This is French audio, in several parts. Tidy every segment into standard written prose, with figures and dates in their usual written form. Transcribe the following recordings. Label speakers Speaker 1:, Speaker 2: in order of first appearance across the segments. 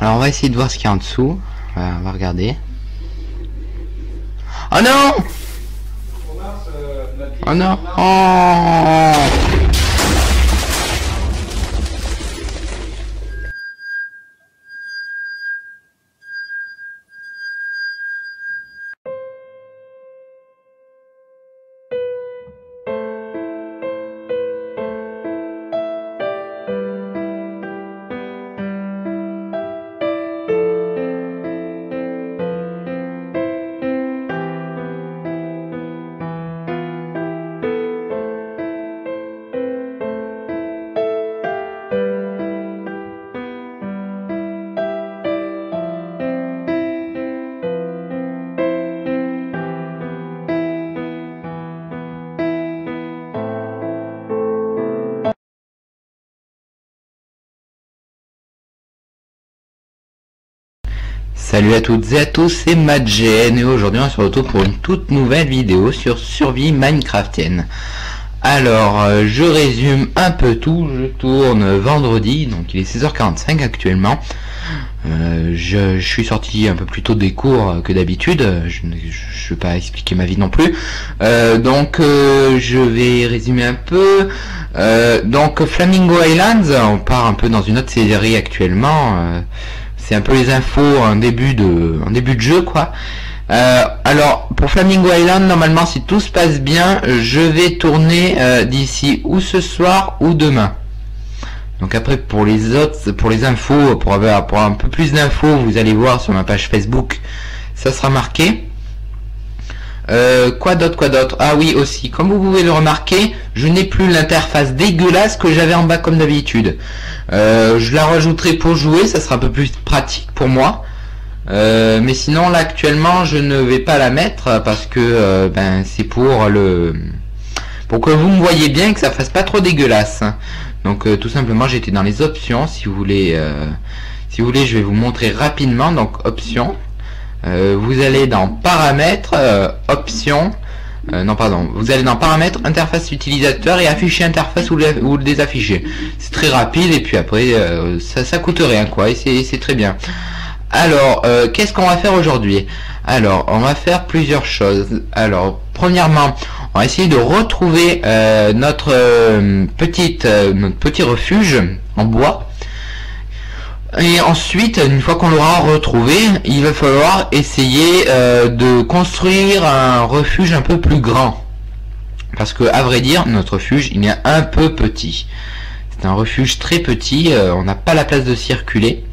Speaker 1: Alors on va essayer de voir ce qu'il y a en dessous. On va regarder. Oh non! Oh non! Oh! Salut à toutes et à tous, c'est MattGN et aujourd'hui on se retrouve pour une toute nouvelle vidéo sur survie minecraftienne. Alors je résume un peu tout, je tourne vendredi, donc il est 16h45 actuellement. Je suis sorti un peu plus tôt des cours que d'habitude, je ne vais pas expliquer ma vie non plus. Donc je vais résumer un peu. Donc Flamingo Islands, on part un peu dans une autre série actuellement. C'est un peu les infos en début de jeu quoi. Alors pour Flamingo Island, normalement si tout se passe bien, je vais tourner d'ici ou ce soir ou demain. Donc après pour les autres, pour les infos, pour un peu plus d'infos, vous allez voir sur ma page Facebook, ça sera marqué. Quoi d'autre? Ah oui aussi, comme vous pouvez le remarquer, je n'ai plus l'interface dégueulasse que j'avais en bas comme d'habitude. Je la rajouterai pour jouer, ça sera un peu plus pratique pour moi. Mais sinon là actuellement je ne vais pas la mettre parce que c'est pour que vous me voyez bien et que ça fasse pas trop dégueulasse. Donc tout simplement j'étais dans les options, si vous voulez je vais vous montrer rapidement. Donc options. Vous allez dans paramètres, options, vous allez dans paramètres, interface utilisateur et afficher interface ou le désafficher. C'est très rapide et puis après ça coûte rien quoi et c'est très bien. Alors qu'est-ce qu'on va faire aujourd'hui? Alors on va faire plusieurs choses. Alors premièrement on va essayer de retrouver notre petit refuge en bois. Et ensuite, une fois qu'on l'aura retrouvé, il va falloir essayer de construire un refuge un peu plus grand. Parce que, à vrai dire, notre refuge, il est un peu petit. C'est un refuge très petit, on n'a pas la place de circuler.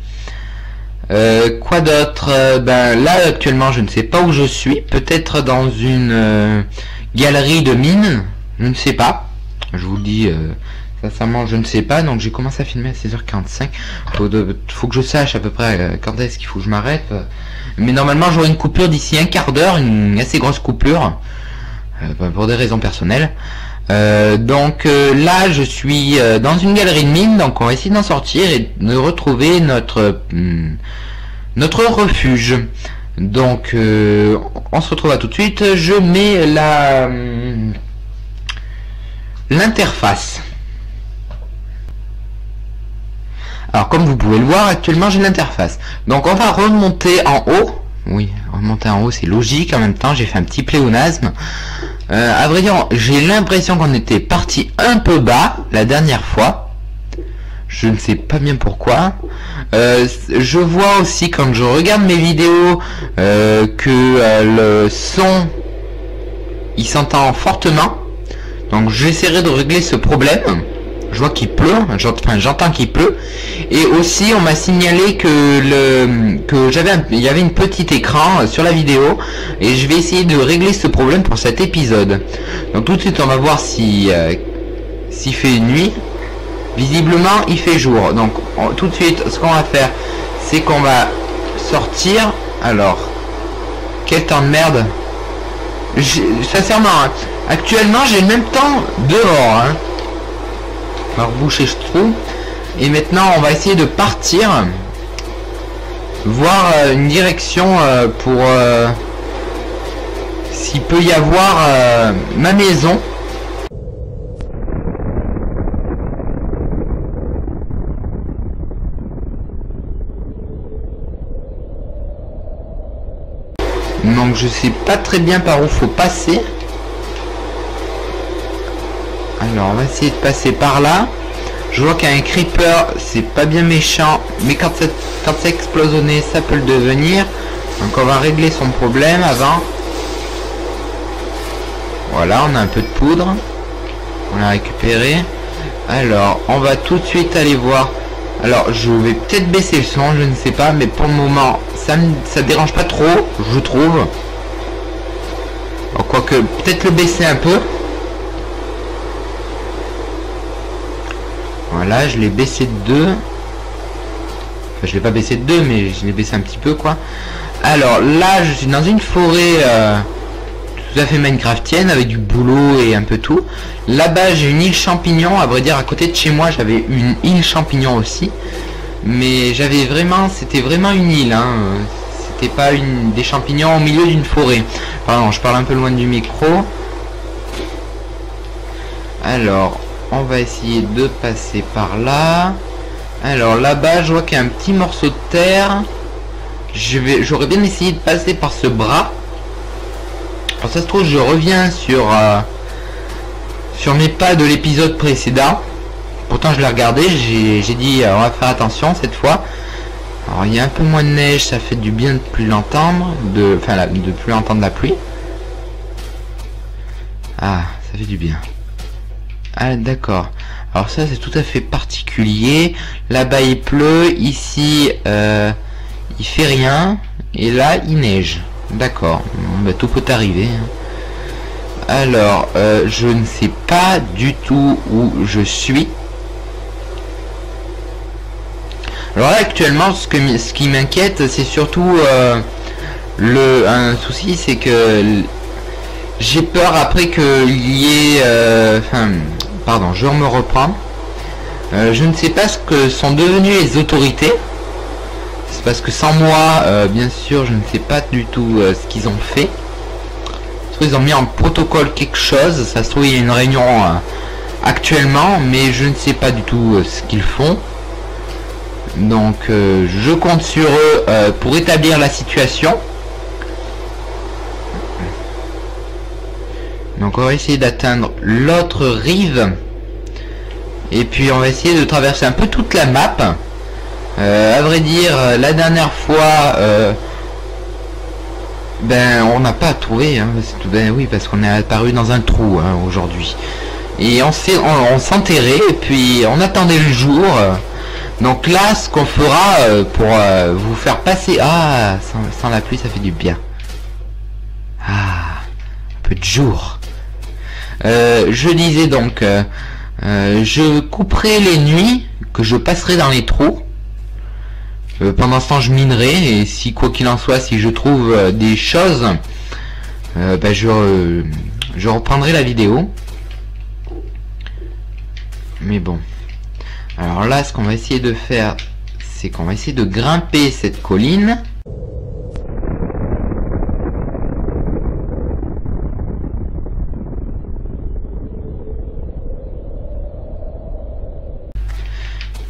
Speaker 1: Quoi d'autre? Là, actuellement, je ne sais pas où je suis. Peut-être dans une galerie de mines. Je ne sais pas. Je vous le dis... sincèrement, je ne sais pas, donc j'ai commencé à filmer à 16h45. Faut que je sache à peu près quand est-ce qu'il faut que je m'arrête. Mais normalement, j'aurai une coupure d'ici un quart d'heure, une assez grosse coupure, pour des raisons personnelles. Donc là, je suis dans une galerie de mines, donc on va essayer d'en sortir et de retrouver notre refuge. Donc, on se retrouve à tout de suite. Je mets l'interface. Alors comme vous pouvez le voir, actuellement j'ai l'interface. Donc on va remonter en haut. Oui, remonter en haut c'est logique. En même temps j'ai fait un petit pléonasme. À vrai dire, j'ai l'impression qu'on était parti un peu bas la dernière fois. Je ne sais pas bien pourquoi. Je vois aussi quand je regarde mes vidéos que le son il s'entend fortement. Donc j'essaierai de régler ce problème. Je vois qu'il pleut, j'entends qu'il pleut. Et aussi on m'a signalé il y avait une petite écran sur la vidéo. Et je vais essayer de régler ce problème pour cet épisode. Donc tout de suite on va voir s'il fait nuit. Visiblement il fait jour. Donc tout de suite ce qu'on va faire, c'est qu'on va sortir. Alors, quel temps de merde. Sincèrement, hein, actuellement j'ai le même temps dehors. Hein. On va reboucher ce trou. Et maintenant on va essayer de partir. Voir une direction pour s'il peut y avoir ma maison. donc je sais pas très bien par où faut passer. Alors on va essayer de passer par là. Je vois qu'il y a un creeper, c'est pas bien méchant, mais quand ça explose au nez, ça peut le devenir. Donc on va régler son problème avant. Voilà, on a un peu de poudre. On l'a récupéré. Alors, on va tout de suite aller voir. Alors, je vais peut-être baisser le son, je ne sais pas, mais pour le moment, ça dérange pas trop, je trouve. Quoique, peut-être le baisser un peu. Voilà, je l'ai baissé de 2. Enfin, je l'ai pas baissé de 2, mais je l'ai baissé un petit peu, quoi. Alors, là, je suis dans une forêt tout à fait minecraftienne, avec du boulot et un peu tout. Là-bas, j'ai une île champignon. À vrai dire, à côté de chez moi, j'avais une île champignon aussi. Mais j'avais vraiment... C'était vraiment une île, hein. C'était pas des champignons au milieu d'une forêt. Pardon, je parle un peu loin du micro. Alors... On va essayer de passer par là. Alors là-bas, je vois qu'il y a un petit morceau de terre. J'aurais bien essayé de passer par ce bras. Alors ça se trouve, je reviens sur mes pas de l'épisode précédent. Pourtant, je l'ai regardé. J'ai dit, on va faire attention cette fois. Alors il y a un peu moins de neige, ça fait du bien de plus l'entendre, de plus entendre la pluie. Ah, ça fait du bien. Ah d'accord, alors ça c'est tout à fait particulier. Là-bas il pleut, ici il fait rien, et là il neige. D'accord, bon, bah, tout peut arriver, hein. Alors je ne sais pas du tout où je suis. Alors là actuellement ce qui m'inquiète, c'est surtout un souci, c'est que j'ai peur après qu'il y ait pardon, je me reprends. Je ne sais pas ce que sont devenues les autorités. C'est parce que sans moi, bien sûr, je ne sais pas du tout ce qu'ils ont fait. Ils ont mis en protocole quelque chose. Ça se trouve, il y a une réunion actuellement, mais je ne sais pas du tout ce qu'ils font. Donc, je compte sur eux pour établir la situation. Donc on va essayer d'atteindre l'autre rive. Et puis on va essayer de traverser un peu toute la map. À vrai dire, la dernière fois, ben on n'a pas trouvé. Hein, ben oui, parce qu'on est apparu dans un trou hein, aujourd'hui. Et on s'enterrait et puis on attendait le jour. Donc là, ce qu'on fera pour vous faire passer... Ah, sans la pluie, ça fait du bien. Ah, un peu de jour. Je disais donc, je couperai les nuits que je passerai dans les trous. Pendant ce temps, je minerai et si quoi qu'il en soit, si je trouve des choses, ben je reprendrai la vidéo. Mais bon, alors là, ce qu'on va essayer de faire, c'est qu'on va essayer de grimper cette colline.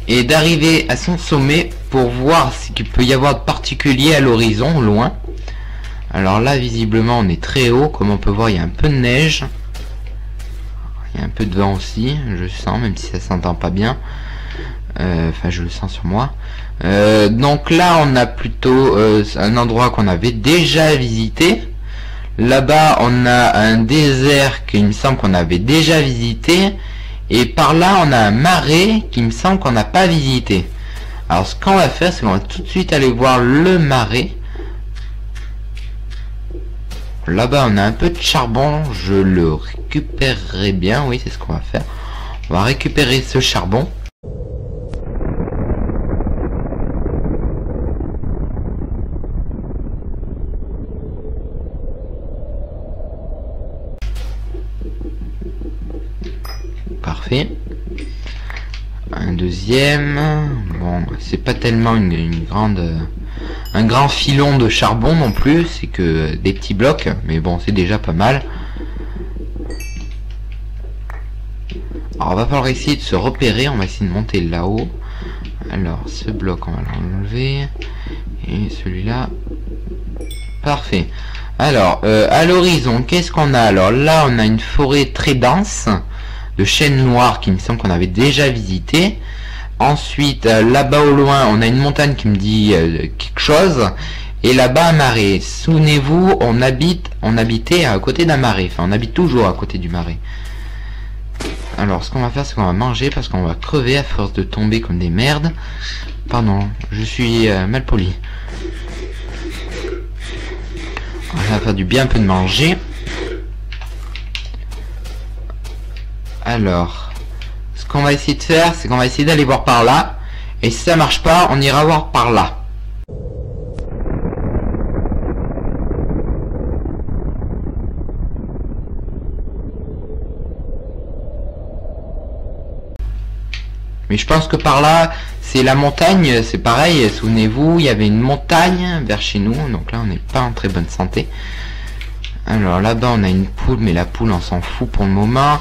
Speaker 1: Et d'arriver à son sommet pour voir ce qu'il peut y avoir de particulier à l'horizon, loin. Alors là, visiblement, on est très haut. Comme on peut voir, il y a un peu de neige. Il y a un peu de vent aussi, je sens, même si ça s'entend pas bien. Enfin, je le sens sur moi. Donc là, on a plutôt un endroit qu'on avait déjà visité. Là-bas, on a un désert qu'il me semble qu'on avait déjà visité. Et par là, on a un marais qui me semble qu'on n'a pas visité. Alors, ce qu'on va faire, c'est qu'on va tout de suite aller voir le marais. Là-bas, on a un peu de charbon. Je le récupérerai bien. Oui, c'est ce qu'on va faire. On va récupérer ce charbon. Parfait. Un deuxième. Bon, c'est pas tellement une grande, un grand filon de charbon non plus, c'est que des petits blocs, mais bon, c'est déjà pas mal. Alors, on va falloir essayer de se repérer. On va essayer de monter là-haut. Alors, ce bloc, on va l'enlever. Et celui-là. Parfait. Alors, à l'horizon, qu'est-ce qu'on a? Alors là, on a une forêt très dense de chênes noirs qui me semble qu'on avait déjà visité. Ensuite, là-bas au loin, on a une montagne qui me dit quelque chose. Et là-bas, un marais. Souvenez-vous, on habitait à côté d'un marais. Enfin, on habite toujours à côté du marais. Alors, ce qu'on va faire, c'est qu'on va manger parce qu'on va crever à force de tomber comme des merdes. Pardon, je suis mal poli. On va faire du bien un peu de manger. Alors, ce qu'on va essayer de faire, c'est qu'on va essayer d'aller voir par là. Et si ça marche pas, on ira voir par là. Mais je pense que par là, c'est la montagne, c'est pareil. Souvenez-vous, il y avait une montagne vers chez nous. Donc là, on n'est pas en très bonne santé. Alors là-bas, on a une poule, mais la poule, on s'en fout pour le moment.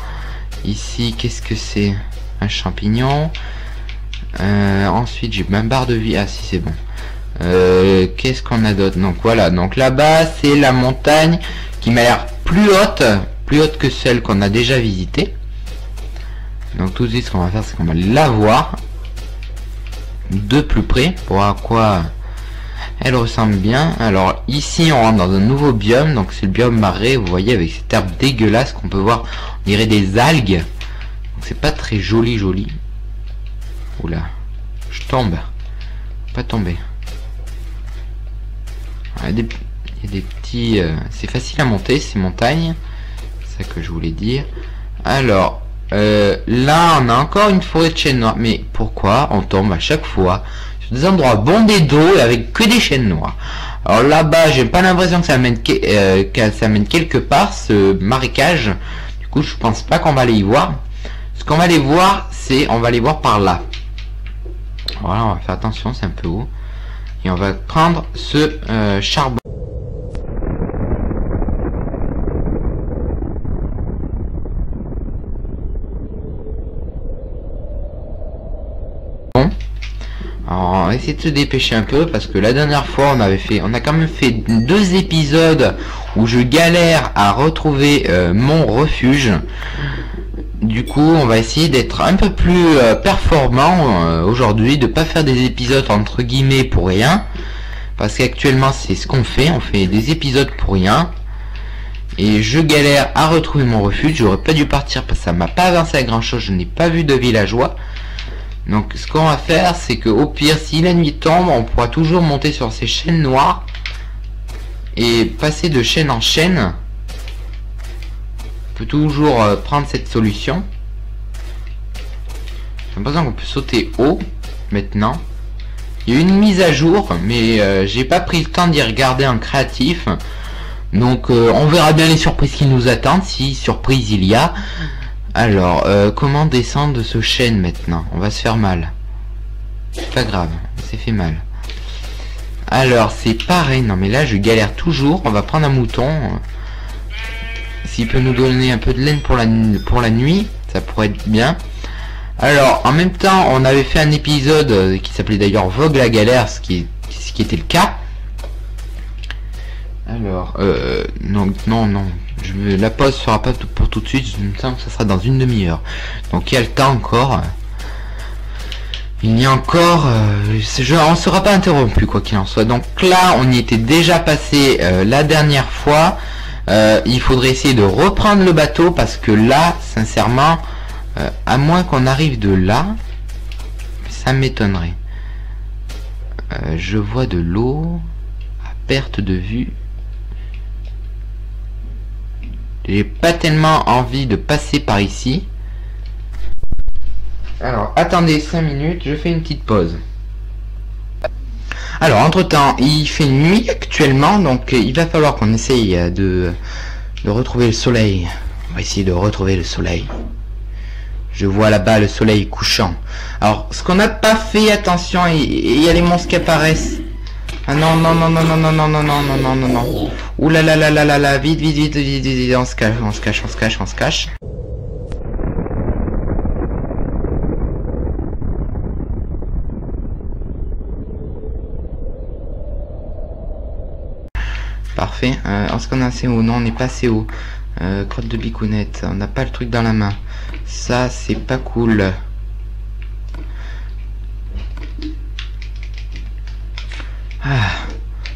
Speaker 1: Ici, qu'est-ce que c'est? Un champignon. Ensuite, j'ai ma barre de vie. Ah si, c'est bon. Qu'est-ce qu'on a d'autre? Donc voilà, donc là-bas, c'est la montagne qui m'a l'air plus haute que celle qu'on a déjà visitée. Donc tout de suite, ce qu'on va faire, c'est qu'on va la voir de plus près pour voir à quoi elle ressemble bien. Alors ici, on rentre dans un nouveau biome, donc c'est le biome marais. Vous voyez, avec cette herbe dégueulasse qu'on peut voir, on dirait des algues. Donc c'est pas très joli. Oula, je tombe. Pas tomber. Il y a des petits... c'est facile à monter, ces montagnes. C'est ça que je voulais dire. Alors... là, on a encore une forêt de chênes noirs. Mais pourquoi on tombe à chaque fois sur des endroits bondés d'eau et avec que des chênes noirs? Alors là-bas, j'ai pas l'impression que ça amène quelque part, ce marécage. Du coup, je pense pas qu'on va aller y voir. Ce qu'on va aller voir, c'est... on va aller voir par là. Voilà, on va faire attention, c'est un peu haut. Et on va prendre ce charbon. Alors, on va essayer de se dépêcher un peu parce que la dernière fois on a quand même fait 2 épisodes où je galère à retrouver mon refuge. Du coup, on va essayer d'être un peu plus performant aujourd'hui, de pas faire des épisodes entre guillemets pour rien, parce qu'actuellement c'est ce qu'on fait, on fait des épisodes pour rien. Et je galère à retrouver mon refuge. J'aurais pas dû partir parce que ça m'a pas avancé à grand chose, je n'ai pas vu de villageois. Donc ce qu'on va faire, c'est que au pire, si la nuit tombe, on pourra toujours monter sur ces chaînes noires et passer de chaîne en chaîne. On peut toujours prendre cette solution. J'ai l'impression qu'on peut sauter haut maintenant. Il y a eu une mise à jour, mais j'ai pas pris le temps d'y regarder en créatif. Donc on verra bien les surprises qui nous attendent, si surprise il y a. Alors, comment descendre de ce chêne maintenant? On va se faire mal. C'est pas grave, on s'est fait mal. Alors, c'est pareil. Non, mais là, je galère toujours. On va prendre un mouton. S'il peut nous donner un peu de laine pour la nuit, ça pourrait être bien. Alors, en même temps, on avait fait un épisode qui s'appelait d'ailleurs Vogue la galère, ce qui était le cas. Alors, non. La pause sera pas pour tout de suite, il me semble que ça sera dans une demi-heure. Donc il y a le temps encore. Il y a encore... on sera pas interrompu quoi qu'il en soit. Donc là, on y était déjà passé la dernière fois. Il faudrait essayer de reprendre le bateau parce que là, sincèrement, à moins qu'on arrive de là, ça m'étonnerait. Je vois de l'eau à perte de vue. J'ai pas tellement envie de passer par ici. Alors, attendez 5 minutes, je fais une petite pause. Alors, entre-temps, il fait nuit actuellement, donc il va falloir qu'on essaye de retrouver le soleil. On va essayer de retrouver le soleil. Je vois là-bas le soleil couchant. Alors, ce qu'on n'a pas fait, attention, il y a les monstres qui apparaissent. Ah non. Ouh là là, vite, on se cache. parfait. Est-ce qu'on est assez haut? Non, on n'est pas assez haut. Crotte de bicounette, on n'a pas le truc dans la main. Ça, c'est pas cool. Ah,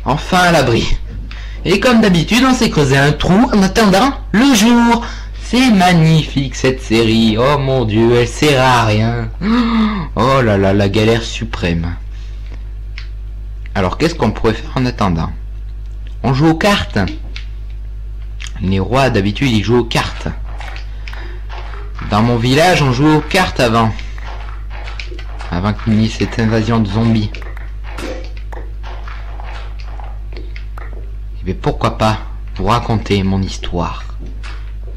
Speaker 1: enfin à l'abri. Et comme d'habitude, on s'est creusé un trou en attendant le jour. C'est magnifique cette série. Oh mon dieu, elle sert à rien. Oh là là, la galère suprême. Alors qu'est-ce qu'on pourrait faire en attendant? On joue aux cartes. Les rois d'habitude ils jouent aux cartes. Dans mon village on jouait aux cartes avant qu'il y ait cette invasion de zombies. Mais pourquoi pas vous raconter mon histoire.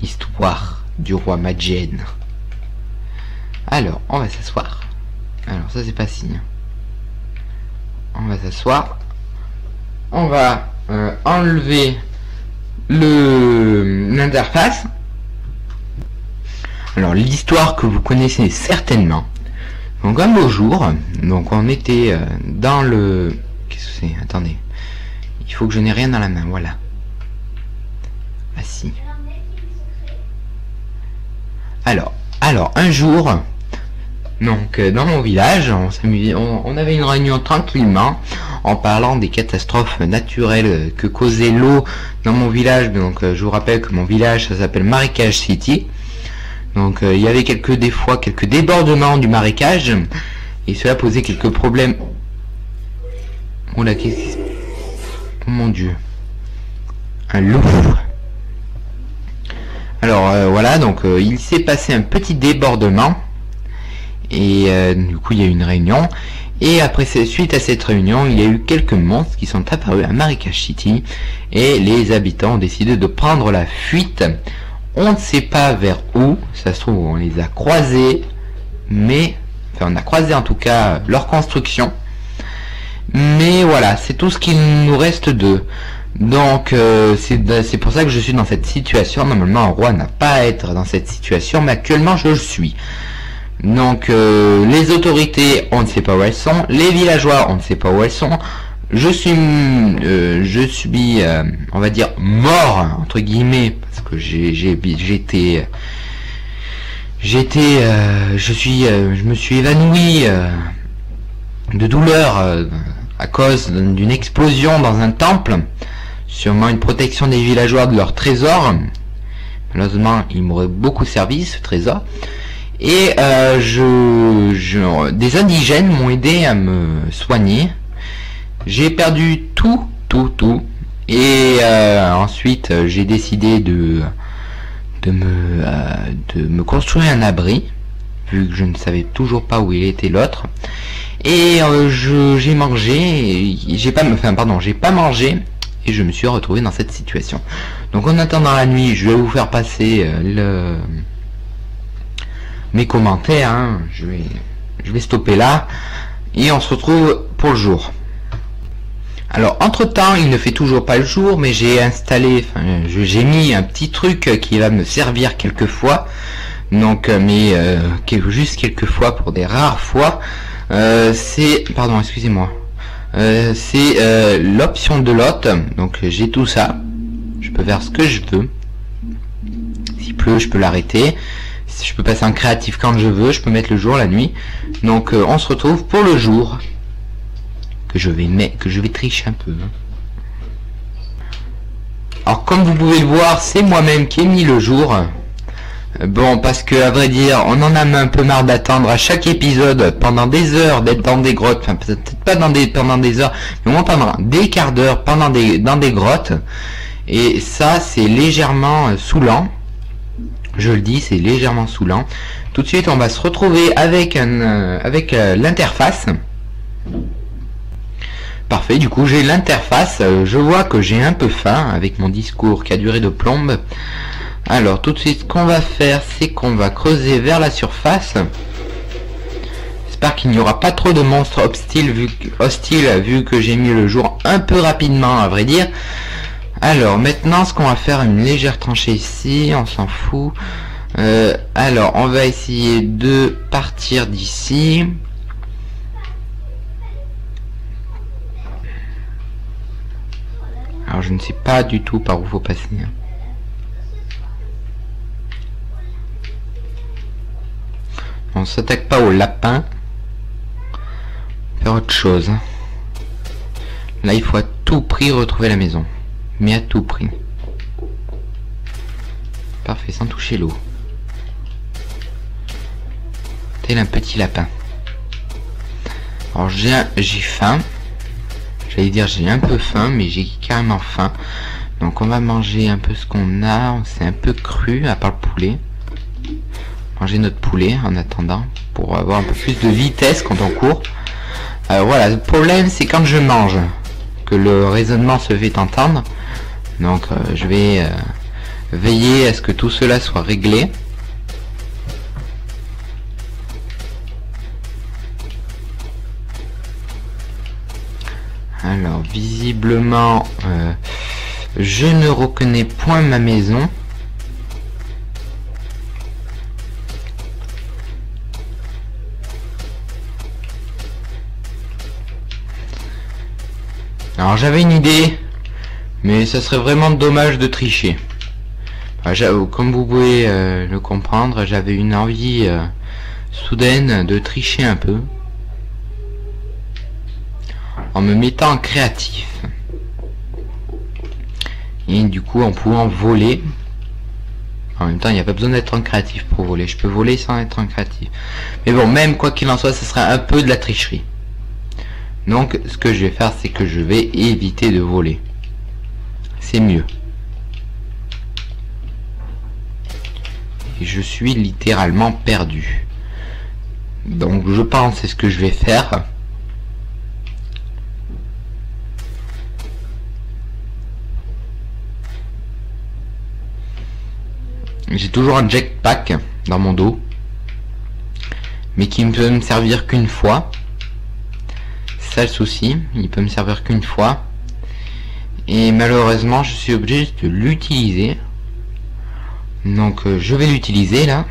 Speaker 1: Histoire du roi Madjen. Alors on va s'asseoir. Alors ça c'est pas signe. On va s'asseoir. On va enlever l'interface. Alors l'histoire que vous connaissez certainement. Donc un beau jour, donc on était dans le... Qu'est-ce que c'est? Attendez. Il faut que je n'ai rien dans la main, voilà. Ah si. Alors un jour, donc dans mon village, on s'amusait, on avait une réunion tranquillement en parlant des catastrophes naturelles que causait l'eau dans mon village. Donc je vous rappelle que mon village ça s'appelle Marécage City. Donc il y avait des fois quelques débordements du marécage et cela posait quelques problèmes. Oula, qu'est-ce qui se... Oh mon dieu. Un loup. Alors voilà, donc il s'est passé un petit débordement et du coup il y a eu une réunion et après suite à cette réunion il y a eu quelques monstres qui sont apparus à Marécage City et les habitants ont décidé de prendre la fuite. On ne sait pas vers où, ça se trouve on les a croisés, mais enfin on a croisé en tout cas leur construction, mais voilà c'est tout ce qu'il nous reste d'eux. Donc c'est pour ça que je suis dans cette situation. Normalement un roi n'a pas à être dans cette situation, mais actuellement je le suis. Donc les autorités on ne sait pas où elles sont, les villageois on ne sait pas où elles sont. Je suis on va dire mort entre guillemets parce que je me suis évanoui de douleur à cause d'une explosion dans un temple. Sûrement une protection des villageois de leur trésor. Malheureusement, il m'aurait beaucoup servi ce trésor. Et des indigènes m'ont aidé à me soigner. J'ai perdu tout. Et ensuite, j'ai décidé de me construire un abri, vu que je ne savais toujours pas où il était l'autre. Et j'ai mangé, j'ai pas mangé. Et je me suis retrouvé dans cette situation. Donc en attendant la nuit, je vais vous faire passer mes commentaires. Hein. Je vais stopper là. Et on se retrouve pour le jour. Alors entre temps, il ne fait toujours pas le jour, mais j'ai installé, j'ai mis un petit truc qui va me servir quelquefois. Donc juste quelques fois pour des rares fois. Pardon, excusez-moi. C'est l'option de l'hôte, donc j'ai tout ça, je peux faire ce que je veux, s'il pleut je peux l'arrêter, je peux passer en créatif quand je veux, je peux mettre le jour, la nuit, donc on se retrouve pour le jour, que je vais tricher un peu. Alors comme vous pouvez le voir, c'est moi-même qui ai mis le jour. Bon, parce que à vrai dire, on en a un peu marre d'attendre à chaque épisode pendant des heures, d'être dans des grottes, enfin peut-être pas pendant des heures, mais au moins pendant des quarts d'heure dans des grottes. Et ça, c'est légèrement saoulant. Je le dis, c'est légèrement saoulant. Tout de suite, on va se retrouver avec l'interface. Parfait, du coup j'ai l'interface. Je vois que j'ai un peu faim avec mon discours qui a duré de plombe. Alors tout de suite ce qu'on va faire, c'est qu'on va creuser vers la surface. J'espère qu'il n'y aura pas trop de monstres hostiles vu que j'ai mis le jour un peu rapidement à vrai dire. Alors maintenant ce qu'on va faire, une légère tranchée ici, on s'en fout. Alors on va essayer de partir d'ici. Alors Alors je ne sais pas du tout par où faut passer. On s'attaque pas au lapin. Faire autre chose. Là il faut à tout prix retrouver la maison. Mais à tout prix. Parfait, sans toucher l'eau. Tel un petit lapin. Alors j'ai faim. J'allais dire j'ai un peu faim, mais j'ai carrément faim. Donc on va manger un peu ce qu'on a. C'est un peu cru, à part le poulet. Manger notre poulet en attendant, pour avoir un peu plus de vitesse quand on court. Voilà, le problème c'est quand je mange que le raisonnement se fait entendre. Donc je vais veiller à ce que tout cela soit réglé. Alors visiblement je ne reconnais point ma maison. Alors j'avais une idée, mais ça serait vraiment dommage de tricher. Enfin, comme vous pouvez le comprendre, j'avais une envie soudaine de tricher un peu. En me mettant en créatif. Et du coup en pouvant voler. En même temps il n'y a pas besoin d'être en créatif pour voler. Je peux voler sans être en créatif. Mais bon, même quoi qu'il en soit, ce sera un peu de la tricherie. Donc ce que je vais faire, c'est que je vais éviter de voler. C'est mieux. Et je suis littéralement perdu. Donc je pense c'est ce que je vais faire. J'ai toujours un jetpack dans mon dos, mais qui ne peut me servir qu'une fois. C'est ça le souci, il peut me servir qu'une fois. Et malheureusement, je suis obligé de l'utiliser. Donc je vais l'utiliser là.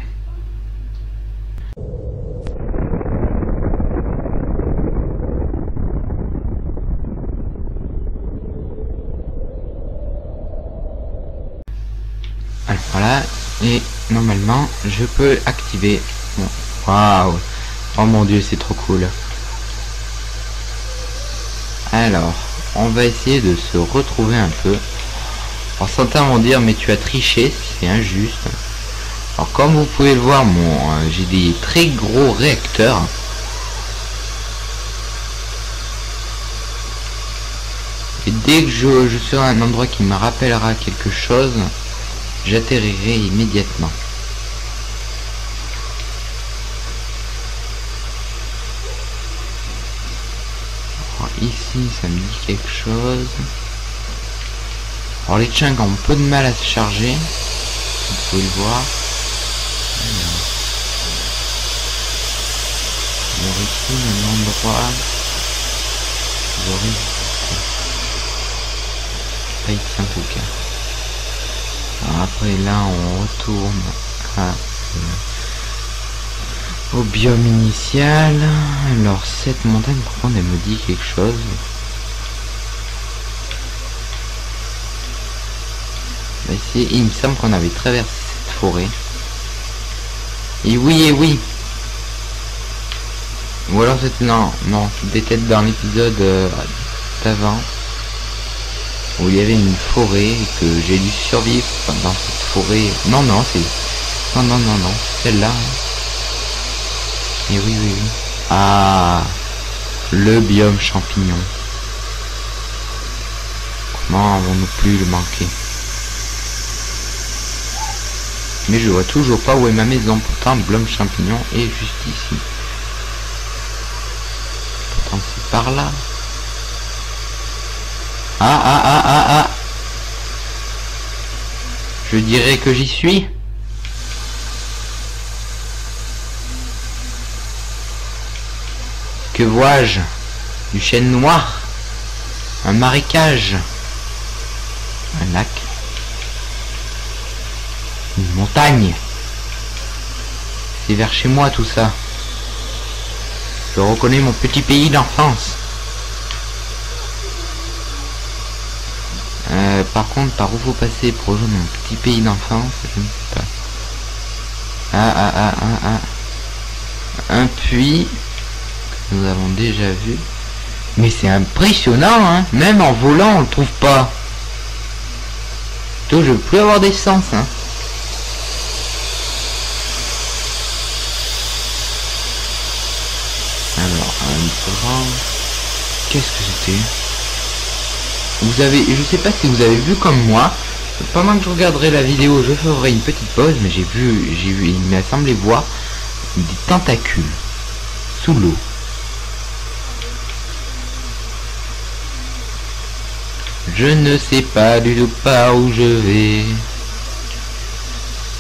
Speaker 1: Alors, voilà. Et normalement je peux activer. Bon. Waouh. Oh mon dieu, c'est trop cool. Alors on va essayer de se retrouver un peu. Alors certains vont dire mais tu as triché, c'est injuste. Alors comme vous pouvez le voir, j'ai des très gros réacteurs. Et dès que je serai à un endroit qui me rappellera quelque chose, j'atterrirai immédiatement. Alors ici ça me dit quelque chose. Alors les chunks ont un peu de mal à se charger, vous pouvez le voir. Alors ici un endroit, pas ici en tout cas. Alors après là on retourne au biome initial. Alors cette montagne par contre elle me dit quelque chose. Bah, ici il me semble qu'on avait traversé cette forêt. Et oui. Ou alors c'était non, c'était peut-être dans l'épisode d'avant. Où il y avait une forêt et que j'ai dû survivre dans cette forêt. Non, c'est... Non, celle-là. Et oui. Ah, le biome champignon. Comment avons-nous pu le manquer? Mais je vois toujours pas où est ma maison. Pourtant, le biome champignon est juste ici. Pourtant, c'est par là. Ah. Je dirais que j'y suis. Que vois-je? Du chêne noir? Un marécage? Un lac? Une montagne? C'est vers chez moi tout ça. Je reconnais mon petit pays d'enfance. par contre par où faut passer pour rejoindre mon petit pays d'enfance, je ne sais pas. Un puits que nous avons déjà vu. Mais c'est impressionnant, hein. Même en volant on le trouve pas. Plutôt je veux plus avoir d'essence, hein. Alors un grand... Qu'est-ce que c'était? Vous avez, je sais pas si vous avez vu comme moi, pendant que je regarderai la vidéo, je ferai une petite pause, mais j'ai vu, il m'a semblé voir des tentacules sous l'eau. Je ne sais pas du tout pas où je vais.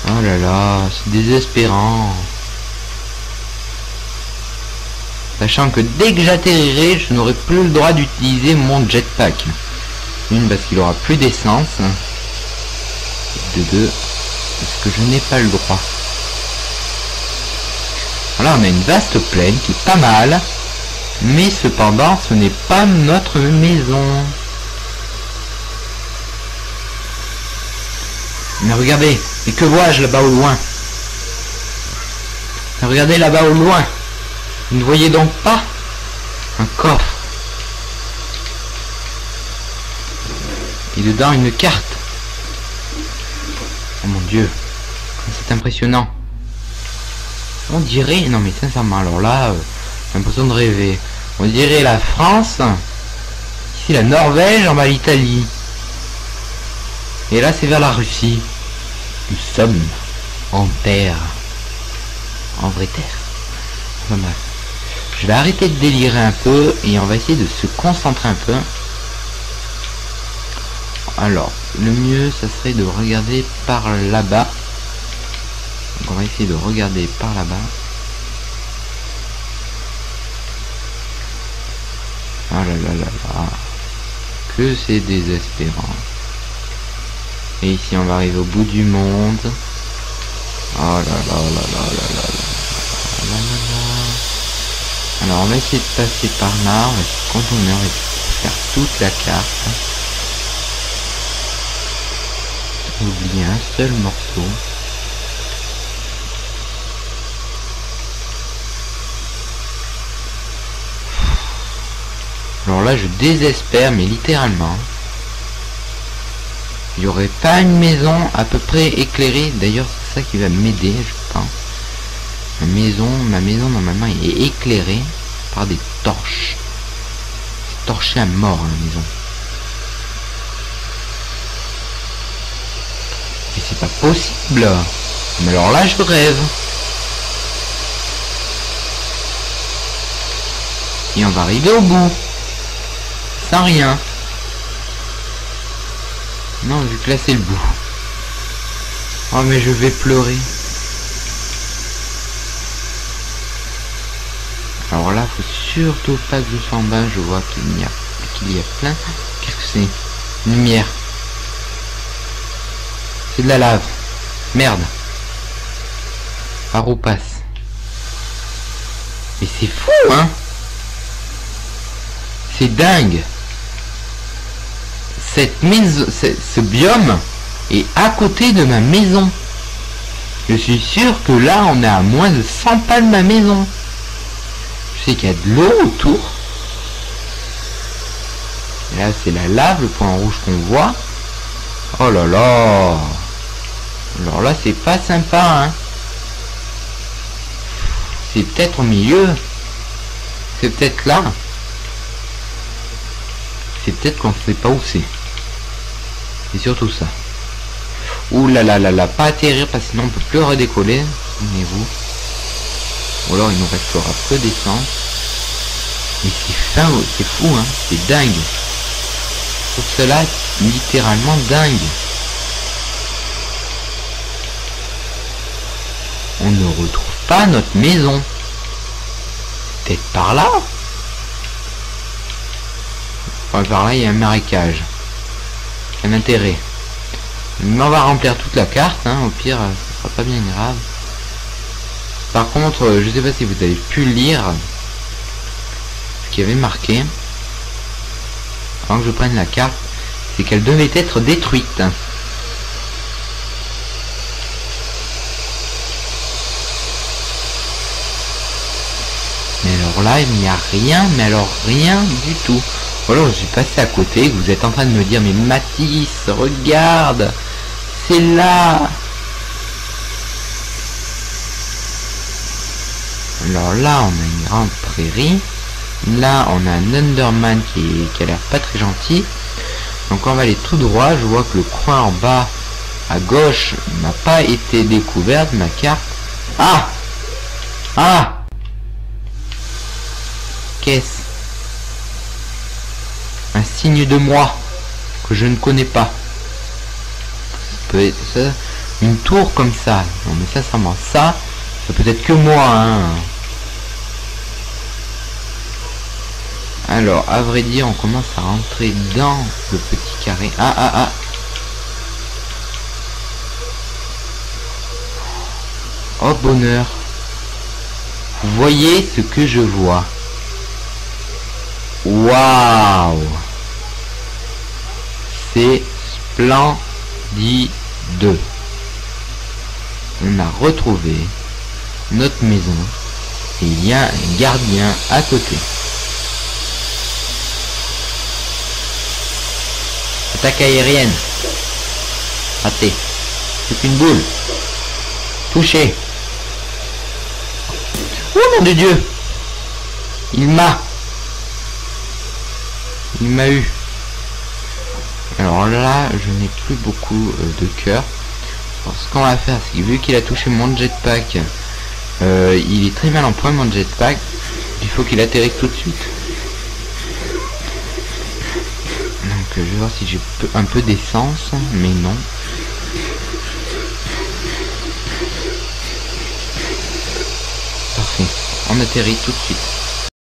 Speaker 1: Oh là là, c'est désespérant. Sachant que dès que j'atterrirai, je n'aurai plus le droit d'utiliser mon jetpack. Une, parce qu'il aura plus d'essence. De deux, parce que je n'ai pas le droit. Voilà, on a une vaste plaine qui est pas mal. Mais cependant, ce n'est pas notre maison. Mais regardez, et que vois-je là-bas au loin? Regardez là-bas au loin. Vous ne voyez donc pas un coffre? Et dedans une carte. Oh mon Dieu, c'est impressionnant. On dirait, non mais sincèrement, alors là, j'ai l'impression de rêver. On dirait la France, ici la Norvège, en bas l'Italie. Et là c'est vers la Russie. Nous sommes en terre. En vraie terre. Enfin bref. Je vais arrêter de délirer un peu et on va essayer de se concentrer un peu. Alors, le mieux, ça serait de regarder par là-bas. Donc on va essayer de regarder par là-bas. Ah là là là là. Que c'est désespérant. Et ici, on va arriver au bout du monde. Oh là là là là là là là là là. Alors, on va essayer de passer par là. On va essayer de contourner, on va essayer de faire toute la carte. Oublier un seul morceau. Alors là je désespère, mais littéralement. Il n'y aurait pas une maison à peu près éclairée. D'ailleurs c'est ça qui va m'aider je pense. Ma maison normalement est éclairée par des torches. C'est torché à mort la maison. Mais c'est pas possible. Mais alors là je rêve. Et on va arriver au bout. Sans rien. Non, vu que là c'est le bout. Oh mais je vais pleurer. Alors là, faut surtout pas que je sois en bas. Je vois qu'il y a plein. Qu'est-ce que c'est? Une lumière. C'est de la lave. Merde. Par où passe? Mais c'est fou, hein? C'est dingue. Cette maison, ce biome est à côté de ma maison. Je suis sûr que là, on est à moins de 100 pas de ma maison. Je sais qu'il y a de l'eau autour. Et là, c'est la lave, le point rouge qu'on voit. Oh là là. Alors là, c'est pas sympa, hein. C'est peut-être au milieu. C'est peut-être là. C'est peut-être qu'on sait pas où c'est. C'est surtout ça. Ouh là là là là, pas atterrir parce que sinon on peut plus redécoller. Souvenez-vous. Ou alors il nous restera peu d'essence. Mais c'est fin, c'est fou, hein. C'est dingue. Pour cela, littéralement dingue. On ne retrouve pas notre maison. Peut-être par là. Enfin, par là, il y a un marécage. Un intérêt. Mais on va remplir toute la carte, hein. Au pire, ce sera pas bien grave. Par contre, je sais pas si vous avez pu lire ce qu'il y avait marqué. Avant que je prenne la carte, c'est qu'elle devait être détruite. Mais alors là, il n'y a rien, mais alors rien du tout. Voilà, je suis passé à côté, vous êtes en train de me dire, mais Mathis, regarde, c'est là. Alors là, on a une grande prairie. Là, on a un Enderman qui a l'air pas très gentil. Donc on va aller tout droit. Je vois que le coin en bas, à gauche, n'a pas été découvert de ma carte. Ah! Ah! Qu'est-ce? Un signe de moi que je ne connais pas. Ça peut être ça, une tour comme ça. Non mais sincèrement, ça peut être que moi, hein. Alors, à vrai dire, on commence à rentrer dans le petit carré. Ah, ah, ah. Oh, bonheur. Vous voyez ce que je vois. Waouh. C'est splendide. On a retrouvé notre maison. Et il y a un gardien à côté. Attaque aérienne. Raté. Plus qu'une boule. Touché. Oh nom de Dieu. Il m'a eu. Alors là, je n'ai plus beaucoup de cœur. Ce qu'on va faire, c'est que vu qu'il a touché mon jetpack, il est très mal en point mon jetpack. Il faut qu'il atterrisse tout de suite. Donc je vais voir si j'ai un peu d'essence, mais non. Parfait, on atterrit tout de suite.